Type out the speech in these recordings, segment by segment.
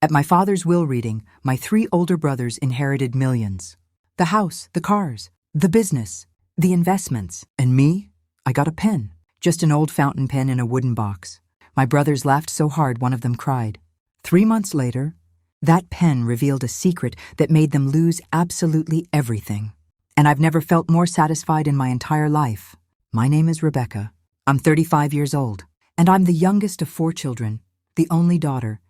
At my father's will reading, my 3 older brothers inherited millions. The house, the cars, the business, the investments. And me? I got a pen. Just an old fountain pen in a wooden box. My brothers laughed so hard one of them cried. 3 months later, that pen revealed a secret that made them lose absolutely everything. And I've never felt more satisfied in my entire life. My name is Rebecca. I'm 35 years old, and I'm the youngest of 4 children, the only daughter,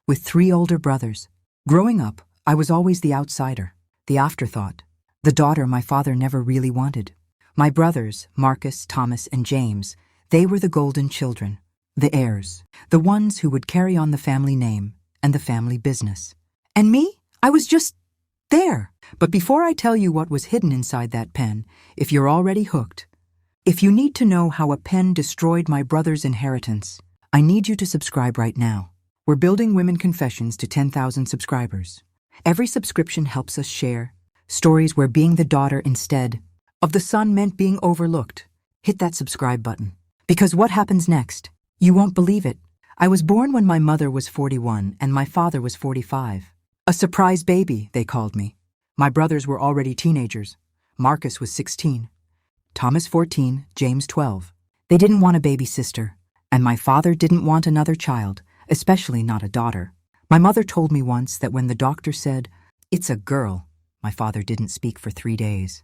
with 3 older brothers. Growing up, I was always the outsider, the afterthought, the daughter my father never really wanted. My brothers, Marcus, Thomas, and James, they were the golden children, the heirs, the ones who would carry on the family name and the family business. And me? I was just there. But before I tell you what was hidden inside that pen, if you're already hooked, if you need to know how a pen destroyed my brother's inheritance, I need you to subscribe right now. We're building Women Confessions to 10,000 subscribers. Every subscription helps us share stories where being the daughter instead of the son meant being overlooked. Hit that subscribe button. Because what happens next? You won't believe it. I was born when my mother was 41 and my father was 45. A surprise baby, they called me. My brothers were already teenagers. Marcus was 16. Thomas 14, James 12. They didn't want a baby sister, and my father didn't want another child, especially not a daughter. My mother told me once that when the doctor said, "It's a girl," my father didn't speak for 3 days.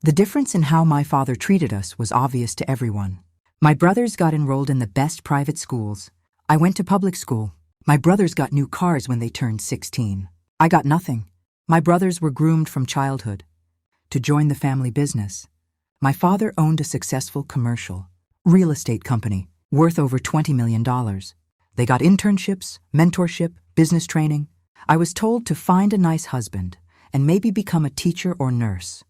The difference in how my father treated us was obvious to everyone. My brothers got enrolled in the best private schools. I went to public school. My brothers got new cars when they turned 16. I got nothing. My brothers were groomed from childhood to join the family business. My father owned a successful commercial real estate company worth over $20 million. They got internships, mentorship, business training. I was told to find a nice husband and maybe become a teacher or nurse.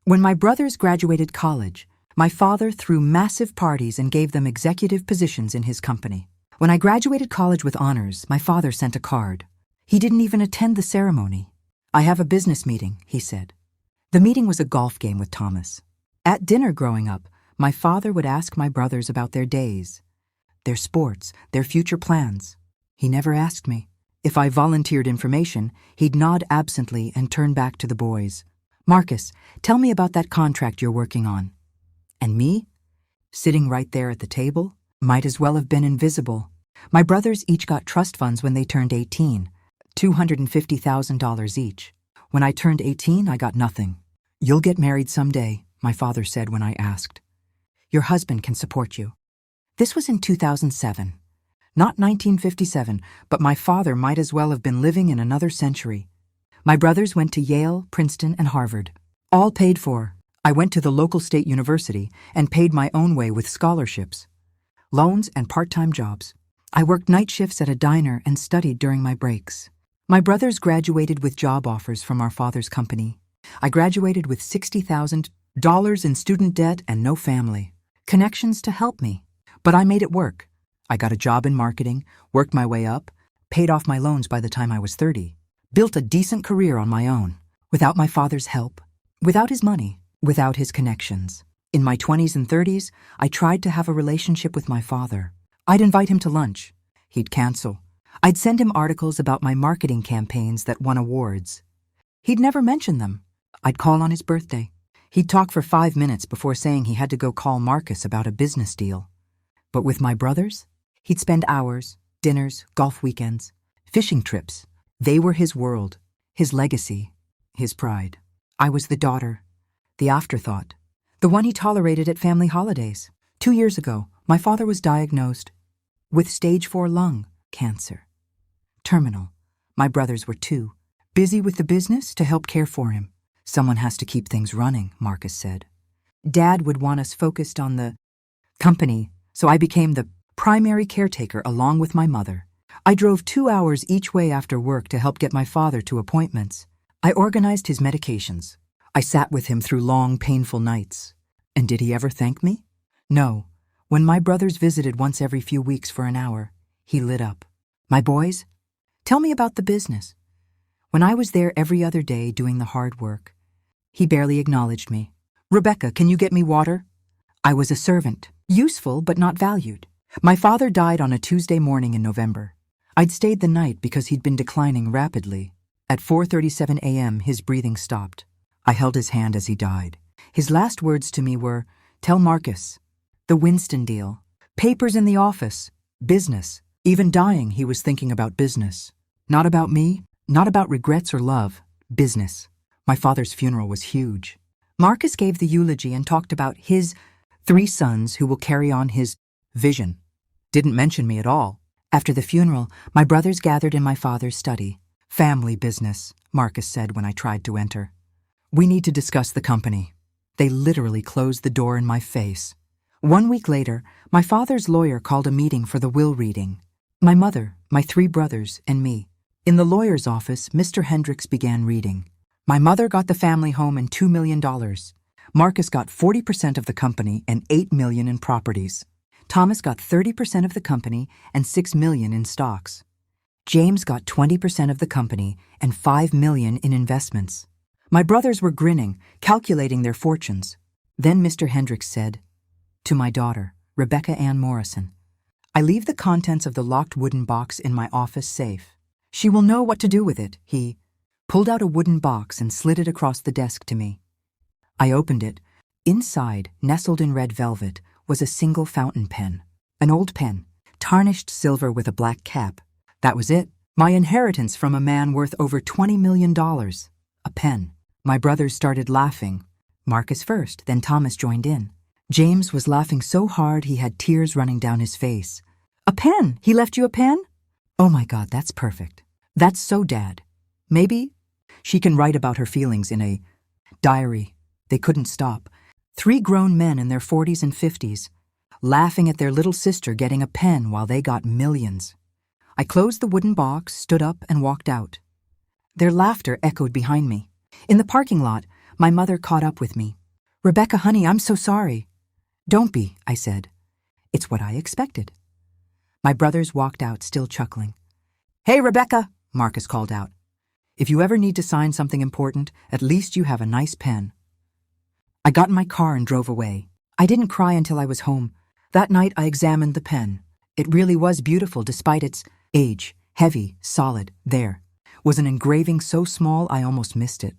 When my brothers graduated college, my father threw massive parties and gave them executive positions in his company. When I graduated college with honors, my father sent a card. He didn't even attend the ceremony. "I have a business meeting," he said. The meeting was a golf game with Thomas. At dinner growing up, my father would ask my brothers about their days, their sports, their future plans. He never asked me. If I volunteered information, he'd nod absently and turn back to the boys. "Marcus, tell me about that contract you're working on." And me? Sitting right there at the table? Might as well have been invisible. My brothers each got trust funds when they turned 18, $250,000 each. When I turned 18, I got nothing. "You'll get married someday," my father said when I asked. "Your husband can support you." This was in 2007. Not 1957, but my father might as well have been living in another century. My brothers went to Yale, Princeton, and Harvard. All paid for. I went to the local state university and paid my own way with scholarships, loans, and part-time jobs. I worked night shifts at a diner and studied during my breaks. My brothers graduated with job offers from our father's company. I graduated with $60,000 in student debt and no family. Connections to help me. But I made it work. I got a job in marketing, worked my way up, paid off my loans by the time I was 30, built a decent career on my own, without my father's help, without his money, without his connections. In my 20s and 30s, I tried to have a relationship with my father. I'd invite him to lunch. He'd cancel. I'd send him articles about my marketing campaigns that won awards. He'd never mention them. I'd call on his birthday. He'd talk for 5 minutes before saying he had to go call Marcus about a business deal. But with my brothers, he'd spend hours, dinners, golf weekends, fishing trips. They were his world, his legacy, his pride. I was the daughter, the afterthought, the one he tolerated at family holidays. 2 years ago, my father was diagnosed with stage 4 lung cancer. Terminal. My brothers were 2, busy with the business to help care for him. "Someone has to keep things running," Marcus said. Dad would want us focused on the company, so I became the primary caretaker along with my mother. I drove 2 hours each way after work to help get my father to appointments. I organized his medications. I sat with him through long, painful nights. And did he ever thank me? No. When my brothers visited once every few weeks for an hour, he lit up. "My boys, tell me about the business." When I was there every other day doing the hard work, he barely acknowledged me. "Rebecca, can you get me water?" I was a servant, useful but not valued. My father died on a Tuesday morning in November. I'd stayed the night because he'd been declining rapidly. At 4:37 a.m., his breathing stopped. I held his hand as he died. His last words to me were, "Tell Marcus. The Winston deal. Papers in the office. Business." Even dying, he was thinking about business. Not about me, not about regrets or love. Business. My father's funeral was huge. Marcus gave the eulogy and talked about his 3 sons who will carry on his vision. Didn't mention me at all. After the funeral, my brothers gathered in my father's study. "Family business," Marcus said when I tried to enter. "We need to discuss the company." They literally closed the door in my face. 1 week later, my father's lawyer called a meeting for the will reading. My mother, my 3 brothers, and me. In the lawyer's office, Mr. Hendricks began reading. My mother got the family home and $2 million. Marcus got 40% of the company and $8 million in properties. Thomas got 30% of the company and $6 million in stocks. James got 20% of the company and $5 million in investments. My brothers were grinning, calculating their fortunes. Then Mr. Hendricks said, "To my daughter, Rebecca Ann Morrison, I leave the contents of the locked wooden box in my office safe. She will know what to do with it." He pulled out a wooden box and slid it across the desk to me. I opened it. Inside, nestled in red velvet, was a single fountain pen. An old pen, tarnished silver with a black cap. That was it. My inheritance from a man worth over $20 million. A pen. My brothers started laughing. Marcus first, then Thomas joined in. James was laughing so hard he had tears running down his face. "A pen! He left you a pen? Oh my God, that's perfect. That's so Dad. Maybe she can write about her feelings in a diary." They couldn't stop. 3 grown men in their 40s and 50s, laughing at their little sister getting a pen while they got millions. I closed the wooden box, stood up, and walked out. Their laughter echoed behind me. In the parking lot, my mother caught up with me. "Rebecca, honey, I'm so sorry." "Don't be," I said. "It's what I expected." My brothers walked out, still chuckling. "Hey, Rebecca," Marcus called out. "If you ever need to sign something important, at least you have a nice pen." I got in my car and drove away. I didn't cry until I was home. That night I examined the pen. It really was beautiful despite its age. Heavy, solid, there. Was an engraving so small I almost missed it.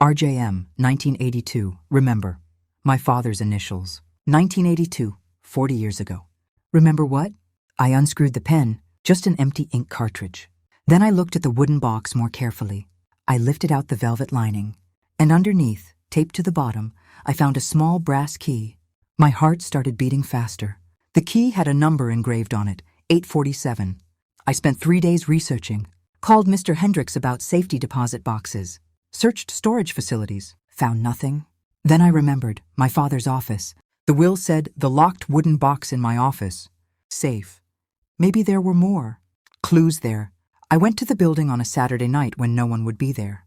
RJM, 1982, remember. My father's initials. 1982, 40 years ago. Remember what? I unscrewed the pen, just an empty ink cartridge. Then I looked at the wooden box more carefully. I lifted out the velvet lining, and underneath, taped to the bottom, I found a small brass key. My heart started beating faster. The key had a number engraved on it, 847. I spent 3 days researching, called Mr. Hendricks about safety deposit boxes, searched storage facilities, found nothing. Then I remembered, my father's office. The will said, "The locked wooden box in my office. Safe." Maybe there were more. Clues there. I went to the building on a Saturday night when no one would be there.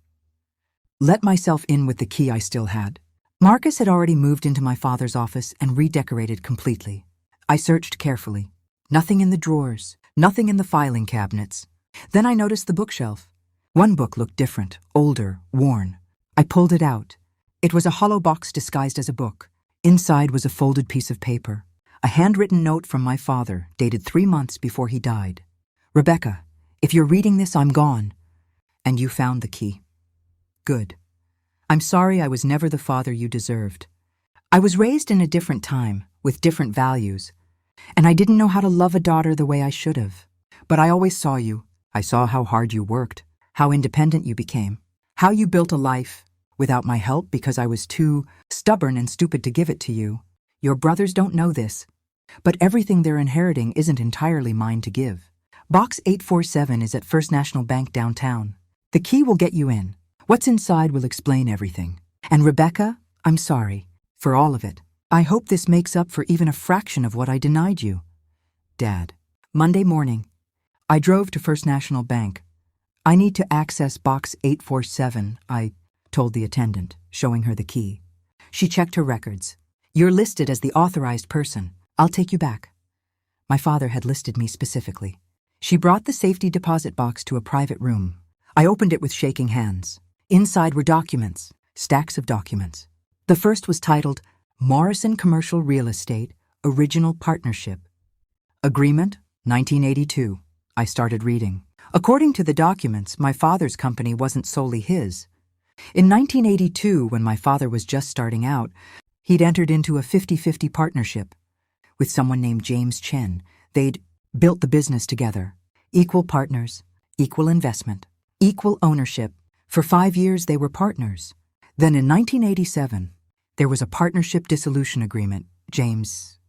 Let myself in with the key I still had. Marcus had already moved into my father's office and redecorated completely. I searched carefully. Nothing in the drawers, nothing in the filing cabinets. Then I noticed the bookshelf. One book looked different, older, worn. I pulled it out. It was a hollow box disguised as a book. Inside was a folded piece of paper, a handwritten note from my father, dated 3 months before he died. "Rebecca, if you're reading this, I'm gone. And you found the key. Good. I'm sorry I was never the father you deserved. I was raised in a different time, with different values, and I didn't know how to love a daughter the way I should have. But I always saw you. I saw how hard you worked, how independent you became, how you built a life without my help because I was too stubborn and stupid to give it to you. Your brothers don't know this, but everything they're inheriting isn't entirely mine to give. Box 847 is at First National Bank downtown. The key will get you in. What's inside will explain everything. And Rebecca, I'm sorry for all of it. I hope this makes up for even a fraction of what I denied you. Dad." Monday morning. I drove to First National Bank. "I need to access box 847, I told the attendant, showing her the key. She checked her records. "You're listed as the authorized person. I'll take you back." My father had listed me specifically. She brought the safety deposit box to a private room. I opened it with shaking hands. Inside were documents, stacks of documents. The first was titled, Morrison Commercial Real Estate, Original Partnership. Agreement, 1982. I started reading. According to the documents, my father's company wasn't solely his. In 1982, when my father was just starting out, he'd entered into a 50-50 partnership with someone named James Chen. They'd built the business together. Equal partners, equal investment, equal ownership. For 5 years, they were partners. Then in 1987, there was a partnership dissolution agreement. James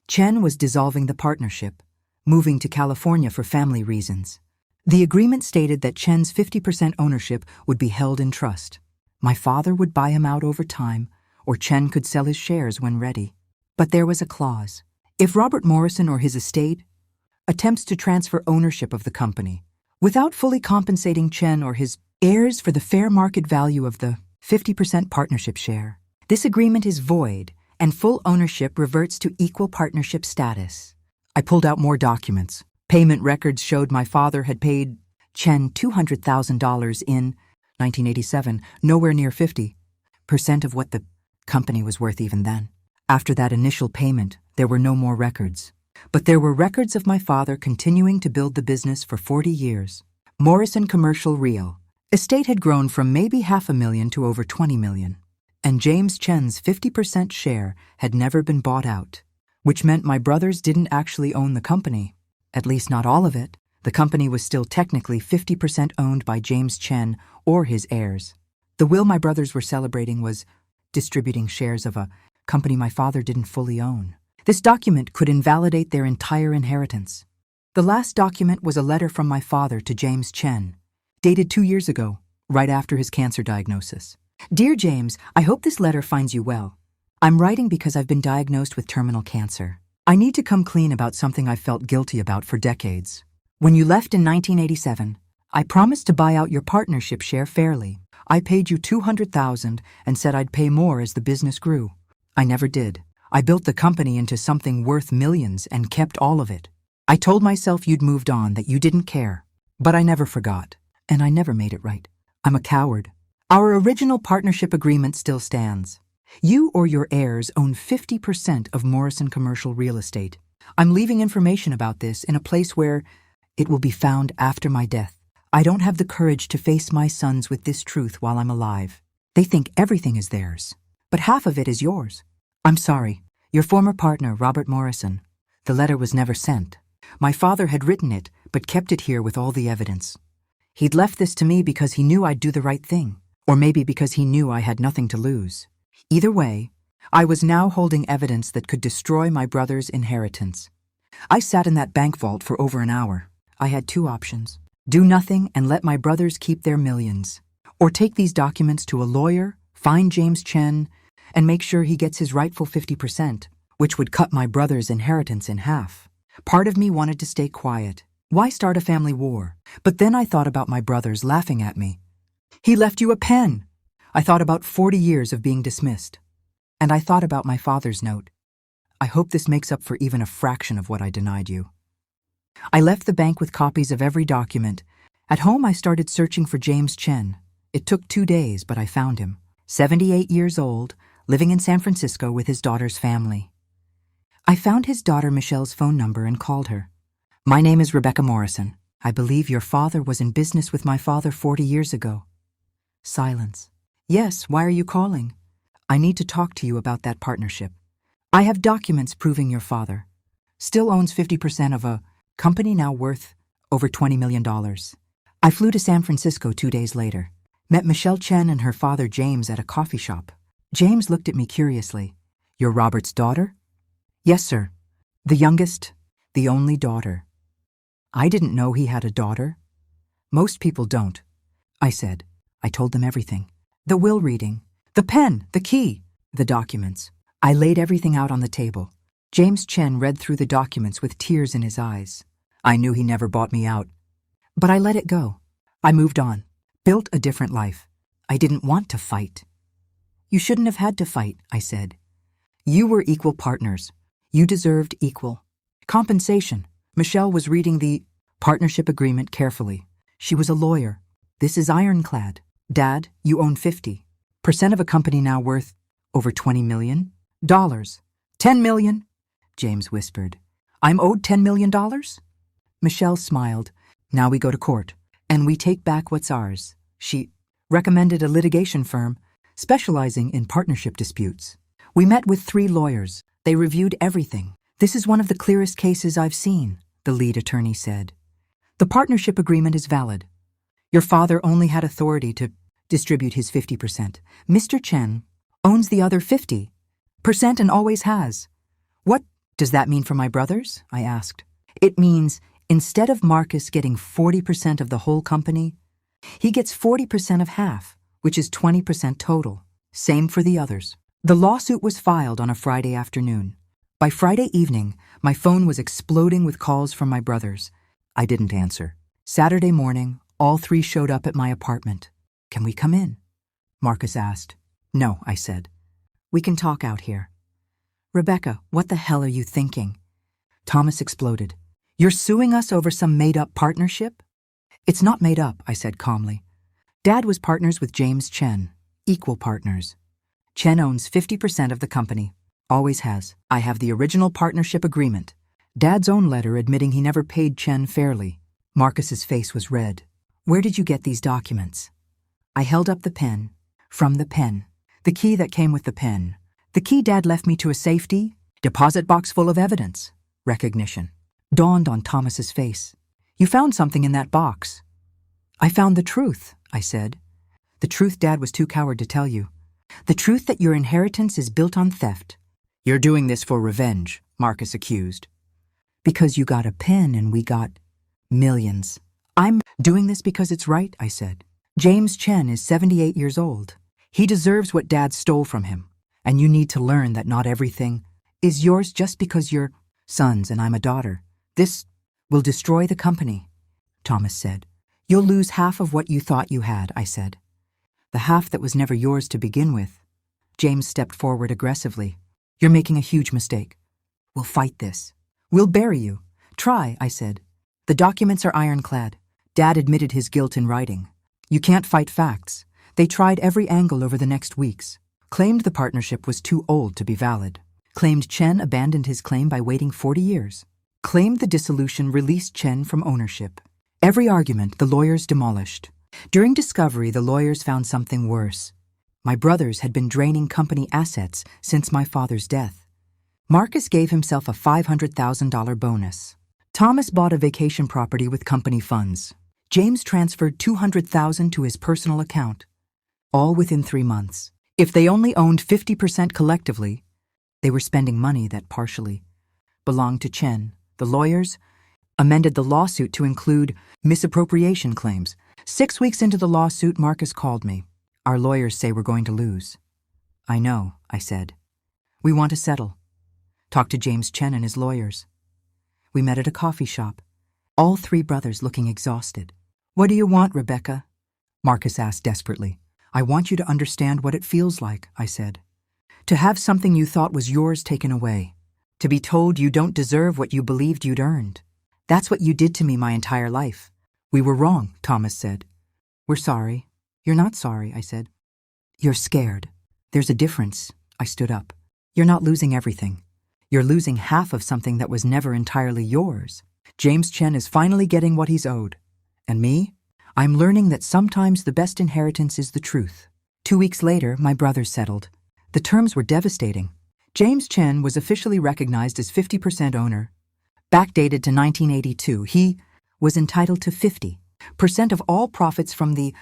Chen was dissolving the partnership, moving to California for family reasons. The agreement stated that Chen's 50% ownership would be held in trust. My father would buy him out over time, or Chen could sell his shares when ready. But there was a clause. If Robert Morrison or his estate attempts to transfer ownership of the company without fully compensating Chen or his heirs for the fair market value of the 50% partnership share, this agreement is void and full ownership reverts to equal partnership status. I pulled out more documents. Payment records showed my father had paid Chen $200,000 in 1987, nowhere near 50% of what the company was worth even then. After that initial payment, there were no more records. But there were records of my father continuing to build the business for 40 years. Morrison Commercial Real Estate had grown from maybe $500,000 to over $20 million. And James Chen's 50% share had never been bought out, which meant my brothers didn't actually own the company. At least not all of it. The company was still technically 50% owned by James Chen or his heirs. The will my brothers were celebrating was distributing shares of a company my father didn't fully own. This document could invalidate their entire inheritance. The last document was a letter from my father to James Chen, dated 2 years ago, right after his cancer diagnosis. Dear James, I hope this letter finds you well. I'm writing because I've been diagnosed with terminal cancer. I need to come clean about something I've felt guilty about for decades. When you left in 1987, I promised to buy out your partnership share fairly. I paid you $200,000 and said I'd pay more as the business grew. I never did. I built the company into something worth millions and kept all of it. I told myself you'd moved on, that you didn't care. But I never forgot, and I never made it right. I'm a coward. Our original partnership agreement still stands. You or your heirs own 50% of Morrison Commercial Real Estate. I'm leaving information about this in a place where it will be found after my death. I don't have the courage to face my sons with this truth while I'm alive. They think everything is theirs, but half of it is yours. I'm sorry. Your former partner, Robert Morrison. The letter was never sent. My father had written it, but kept it here with all the evidence. He'd left this to me because he knew I'd do the right thing, or maybe because he knew I had nothing to lose. Either way, I was now holding evidence that could destroy my brother's inheritance. I sat in that bank vault for over an hour. I had two options: do nothing and let my brothers keep their millions, or take these documents to a lawyer, find James Chen, and make sure he gets his rightful 50%, which would cut my brother's inheritance in half. Part of me wanted to stay quiet. Why start a family war? But then I thought about my brothers laughing at me. He left you a pen. I thought about 40 years of being dismissed. And I thought about my father's note. I hope this makes up for even a fraction of what I denied you. I left the bank with copies of every document. At home, I started searching for James Chen. It took 2 days, but I found him. 78 years old, living in San Francisco with his daughter's family. I found his daughter Michelle's phone number and called her. My name is Rebecca Morrison. I believe your father was in business with my father 40 years ago. Silence. Yes, why are you calling? I need to talk to you about that partnership. I have documents proving your father still owns 50% of a company now worth over $20 million. I flew to San Francisco 2 days later, met Michelle Chen and her father James at a coffee shop. James looked at me curiously. You're Robert's daughter? Yes, sir. The youngest, the only daughter. I didn't know he had a daughter. Most people don't, I said. I told them everything. The will reading, the pen, the key, the documents. I laid everything out on the table. James Chen read through the documents with tears in his eyes. I knew he never bought me out. But I let it go. I moved on, built a different life. I didn't want to fight. You shouldn't have had to fight, I said. You were equal partners. You deserved equal compensation. Michelle was reading the partnership agreement carefully. She was a lawyer. This is ironclad. Dad, you own 50% of a company now worth over $20 million? $10 million, James whispered. I'm owed $10 million? Michelle smiled. Now we go to court, and we take back what's ours. She recommended a litigation firm specializing in partnership disputes. We met with 3 lawyers. They reviewed everything. This is one of the clearest cases I've seen, the lead attorney said. The partnership agreement is valid. Your father only had authority to distribute his 50%. Mr. Chen owns the other 50% and always has. What does that mean for my brothers? I asked. It means instead of Marcus getting 40% of the whole company, he gets 40% of half, which is 20% total. Same for the others. The lawsuit was filed on a Friday afternoon. By Friday evening, my phone was exploding with calls from my brothers. I didn't answer. Saturday morning, all 3 showed up at my apartment. Can we come in? Marcus asked. No, I said. We can talk out here. Rebecca, what the hell are you thinking? Thomas exploded. You're suing us over some made-up partnership? It's not made up, I said calmly. Dad was partners with James Chen, equal partners. Chen owns 50% of the company, always has. I have the original partnership agreement. Dad's own letter admitting he never paid Chen fairly. Marcus's face was red. Where did you get these documents? I held up the pen. From the pen. The key that came with the pen. The key Dad left me to a safety deposit box full of evidence. Recognition dawned on Thomas's face. You found something in that box. I found the truth, I said. The truth Dad was too coward to tell you. The truth that your inheritance is built on theft. You're doing this for revenge, Marcus accused. Because you got a pen and we got millions. I'm doing this because it's right, I said. James Chen is 78 years old. He deserves what Dad stole from him. And you need to learn that not everything is yours just because you're sons and I'm a daughter. This will destroy the company, Thomas said. You'll lose half of what you thought you had, I said. The half that was never yours to begin with. James stepped forward aggressively. You're making a huge mistake. We'll fight this. We'll bury you. Try, I said. The documents are ironclad. Dad admitted his guilt in writing. You can't fight facts. They tried every angle over the next weeks. Claimed the partnership was too old to be valid. Claimed Chen abandoned his claim by waiting 40 years. Claimed the dissolution released Chen from ownership. Every argument the lawyers demolished. During discovery, the lawyers found something worse. My brothers had been draining company assets since my father's death. Marcus gave himself a $500,000 bonus. Thomas bought a vacation property with company funds. James transferred $200,000 to his personal account. All within 3 months. If they only owned 50% collectively, they were spending money that partially belonged to Chen. The lawyers amended the lawsuit to include misappropriation claims. 6 weeks into the lawsuit, Marcus called me. Our lawyers say we're going to lose. I know, I said. We want to settle. Talk to James Chen and his lawyers. We met at a coffee shop, all 3 brothers looking exhausted. What do you want, Rebecca? Marcus asked desperately. I want you to understand what it feels like, I said. To have something you thought was yours taken away. To be told you don't deserve what you believed you'd earned. That's what you did to me my entire life. We were wrong, Thomas said. We're sorry. You're not sorry, I said. You're scared. There's a difference. I stood up. You're not losing everything. You're losing half of something that was never entirely yours. James Chen is finally getting what he's owed. And me? I'm learning that sometimes the best inheritance is the truth. 2 weeks later, my brothers settled. The terms were devastating. James Chen was officially recognized as 50% owner. Backdated to 1982, he was entitled to 50% of all profits from the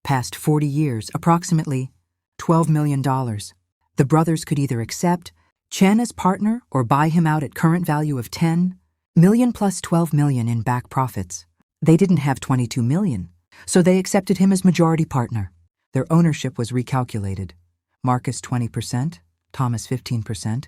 past 40 years, approximately $12 million. The brothers could either accept Chen as partner or buy him out at current value of $10 million plus $12 million in back profits. They didn't have $22 million, so they accepted him as majority partner. Their ownership was recalculated. Marcus 20%, Thomas 15%,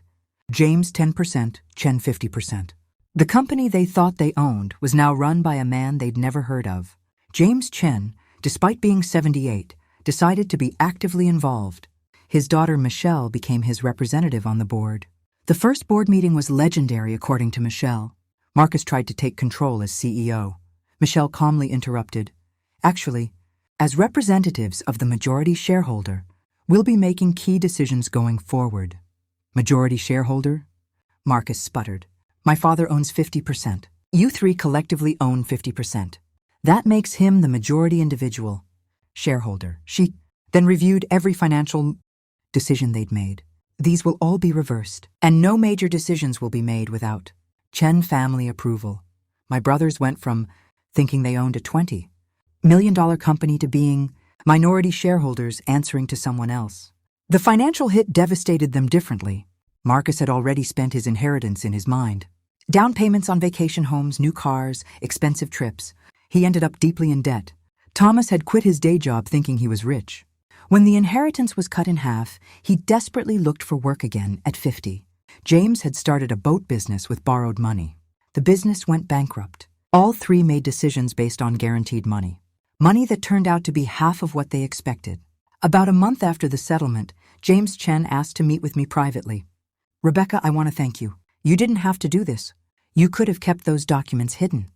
James 10%, Chen 50%. The company they thought they owned was now run by a man they'd never heard of. James Chen, despite being 78, decided to be actively involved. His daughter Michelle became his representative on the board. The first board meeting was legendary, according to Michelle. Marcus tried to take control as CEO. Michelle calmly interrupted. Actually, as representatives of the majority shareholder, we'll be making key decisions going forward. Majority shareholder? Marcus sputtered. My father owns 50%. You three collectively own 50%. That makes him the majority individual shareholder. She then reviewed every financial decision they'd made. These will all be reversed, and no major decisions will be made without Chen family approval. My brothers went from thinking they owned a $20 million company to being minority shareholders answering to someone else. The financial hit devastated them differently. Marcus had already spent his inheritance in his mind. Down payments on vacation homes, new cars, expensive trips. He ended up deeply in debt. Thomas had quit his day job thinking he was rich. When the inheritance was cut in half, he desperately looked for work again at 50. James had started a boat business with borrowed money. The business went bankrupt. All three made decisions based on guaranteed money. Money that turned out to be half of what they expected. About a month after the settlement, James Chen asked to meet with me privately. "Rebecca, I want to thank you. You didn't have to do this. You could have kept those documents hidden."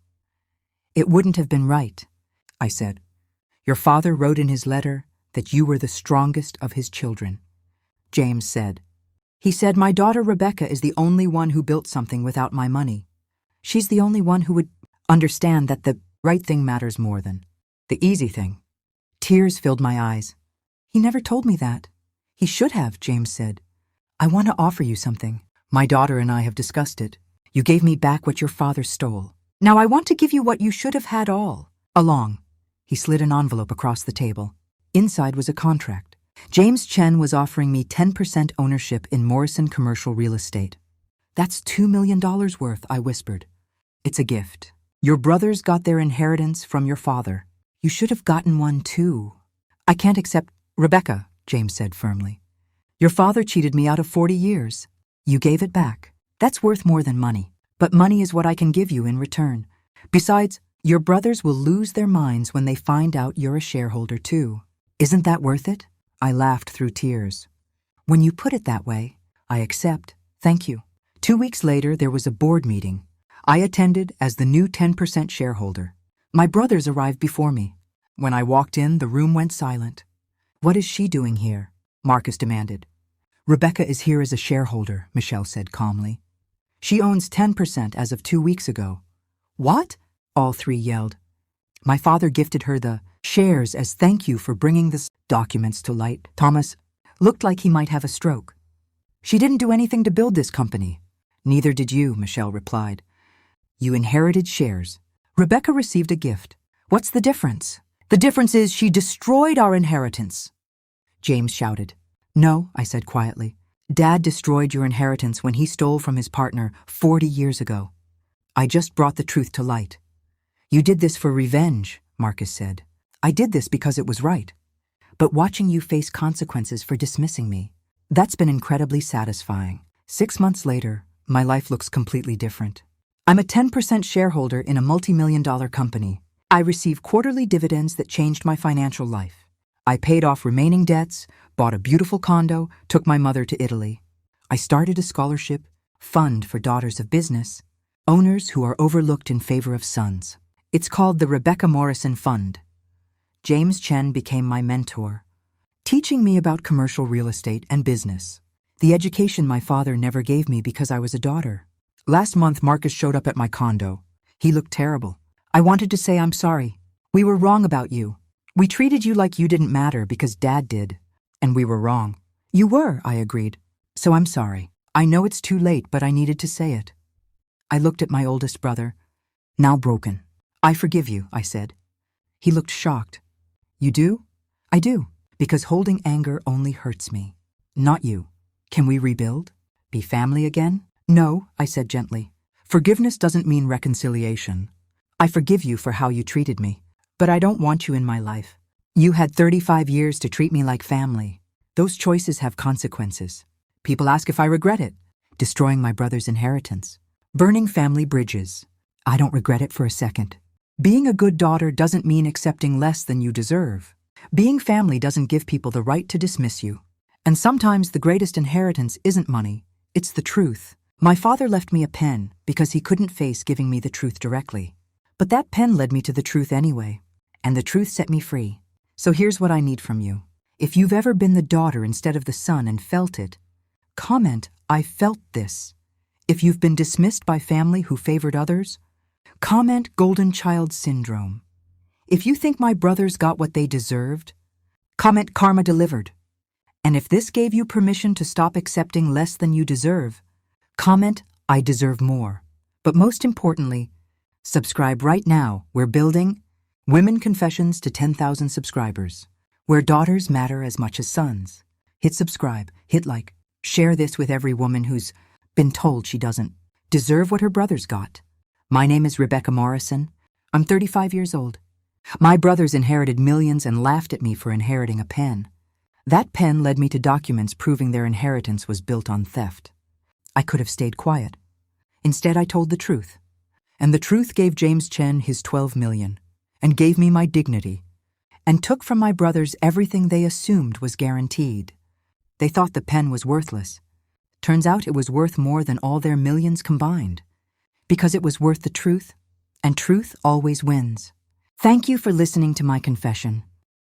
"It wouldn't have been right," I said. "Your father wrote in his letter that you were the strongest of his children." James said. "He said my daughter Rebecca is the only one who built something without my money. She's the only one who would understand that the right thing matters more than the easy thing." Tears filled my eyes. "He never told me that." "He should have," James said. "I want to offer you something. My daughter and I have discussed it. You gave me back what your father stole. Now I want to give you what you should have had all along." He slid an envelope across the table. Inside was a contract. James Chen was offering me 10% ownership in Morrison Commercial Real Estate. "That's $2 million worth," I whispered. "It's a gift. Your brothers got their inheritance from your father. You should have gotten one too." "I can't accept—" "Rebecca," James said firmly. "Your father cheated me out of 40 years. You gave it back. That's worth more than money. But money is what I can give you in return. Besides, your brothers will lose their minds when they find out you're a shareholder too. Isn't that worth it?" I laughed through tears. "When you put it that way, I accept. Thank you." 2 weeks later, there was a board meeting. I attended as the new 10% shareholder. My brothers arrived before me. When I walked in, the room went silent. "What is she doing here?" Marcus demanded. "Rebecca is here as a shareholder," Michelle said calmly. "She owns 10% as of 2 weeks ago." "What?" all three yelled. "My father gifted her the shares as thank you for bringing the documents to light." Thomas looked like he might have a stroke. "She didn't do anything to build this company." "Neither did you," Michelle replied. "You inherited shares. Rebecca received a gift. What's the difference?" "The difference is she destroyed our inheritance," James shouted. "No," I said quietly. "Dad destroyed your inheritance when he stole from his partner 40 years ago. I just brought the truth to light." "You did this for revenge," Marcus said. "I did this because it was right. But watching you face consequences for dismissing me, that's been incredibly satisfying." 6 months later, my life looks completely different. I'm a 10% shareholder in a multi-million-dollar company. I receive quarterly dividends that changed my financial life. I paid off remaining debts, bought a beautiful condo, took my mother to Italy. I started a scholarship fund for daughters of business, owners who are overlooked in favor of sons. It's called the Rebecca Morrison Fund. James Chen became my mentor, teaching me about commercial real estate and business, the education my father never gave me because I was a daughter. Last month, Marcus showed up at my condo. He looked terrible. I wanted to say I'm sorry. We were wrong about you. We treated you like you didn't matter because Dad did. And we were wrong. "You were," I agreed. "So I'm sorry. I know it's too late, but I needed to say it." I looked at my oldest brother, now broken. "I forgive you," I said. He looked shocked. "You do?" "I do, because holding anger only hurts me. Not you. Can we rebuild? Be family again?" "No," I said gently. "Forgiveness doesn't mean reconciliation. I forgive you for how you treated me, but I don't want you in my life. You had 35 years to treat me like family. Those choices have consequences. People ask if I regret it. Destroying my brother's inheritance. Burning family bridges. I don't regret it for a second. Being a good daughter doesn't mean accepting less than you deserve. Being family doesn't give people the right to dismiss you. And sometimes the greatest inheritance isn't money, it's the truth. My father left me a pen because he couldn't face giving me the truth directly. But that pen led me to the truth anyway, and the truth set me free. So here's what I need from you. If you've ever been the daughter instead of the son and felt it, comment, 'I felt this.' If you've been dismissed by family who favored others, Comment Golden Child Syndrome. If you think my brothers got what they deserved, comment Karma Delivered. And if this gave you permission to stop accepting less than you deserve, comment I deserve more. But most importantly, subscribe right now. We're building Women Confessions to 10,000 subscribers, where daughters matter as much as sons. Hit subscribe, hit like, share this with every woman who's been told she doesn't deserve what her brothers got. My name is Rebecca Morrison. I'm 35 years old. My brothers inherited millions and laughed at me for inheriting a pen. That pen led me to documents proving their inheritance was built on theft. I could have stayed quiet. Instead, I told the truth. And the truth gave James Chen his 12 million, and gave me my dignity, and took from my brothers everything they assumed was guaranteed. They thought the pen was worthless. Turns out it was worth more than all their millions combined, because it was worth the truth, and truth always wins. Thank you for listening to my confession.